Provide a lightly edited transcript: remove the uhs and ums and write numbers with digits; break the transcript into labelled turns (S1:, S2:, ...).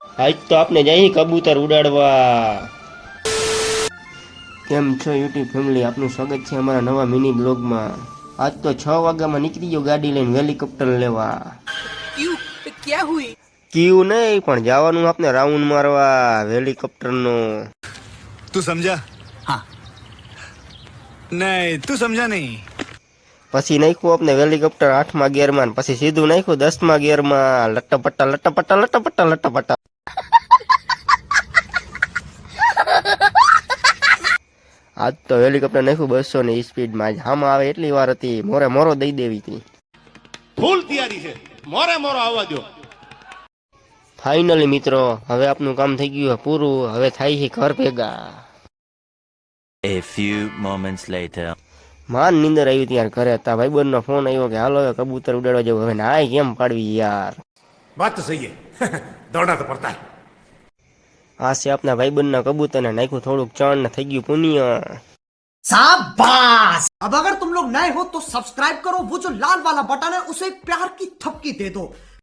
S1: આજ તો આપણે જઈ કબૂતર ઉડાડવા. કેમ છો યુટ્યુબ ફેમિલી, આપનું સ્વાગત છે અમારા નવા મિની બ્લોગમાં. આજ તો 6 વાગ્યામાં નીકળી ગયો ગાડી લઈને હેલિકોપ્ટર લેવા.
S2: क्या हुई?
S1: ક્યુ નહીં પણ જવાનું આપણે રાઉન્ડ મારવા હેલિકોપ્ટરનો.
S3: तू समझा? हाँ नहीं तू समझा नहीं.
S1: પછી નાખ્યું આપણે હેલિકોપ્ટર 8મા ગિયરમાં, પછી સીધું નાખ્યું 10મા ગિયરમાં. લટપટા લટપટા લટપટા લટપટા. આજ તો હેલિકોપ્ટર નાખ્યું 200 ની સ્પીડમાં. આમાં આવે એટલી વાર હતી, મોરે મોરો દઈ દેવી હતી.
S4: ફૂલ તૈયારી છે, મોરે મોરો આવવા દો.
S1: ફાઇનલી મિત્રો, હવે આપનું કામ થઈ ગયું પૂરું. હવે થાય છે ઘર ભેગા.
S5: A few moments later.
S1: માન નીંદર આવી હતી યાર. ઘરે હતા, ભાઈબંધનો ફોન આવ્યો કે હાલો હવે કબૂતર ઉડાડવા જવું. હવે નાય કેમ પાડવી યાર.
S4: बात तो सही है. दौड़ना तो पड़ता है.
S1: આ છે આપના ભાઈબંધના કબૂતરને નાખ્યું થોડુંક ચણ ને થઈ ગયું પુણ્ય.
S2: शाबाश! अब अगर तुम लोग नए हो तो सब्सक्राइब करो, वो जो लाल वाला बटन है उसे प्यार की थपकी दे दो।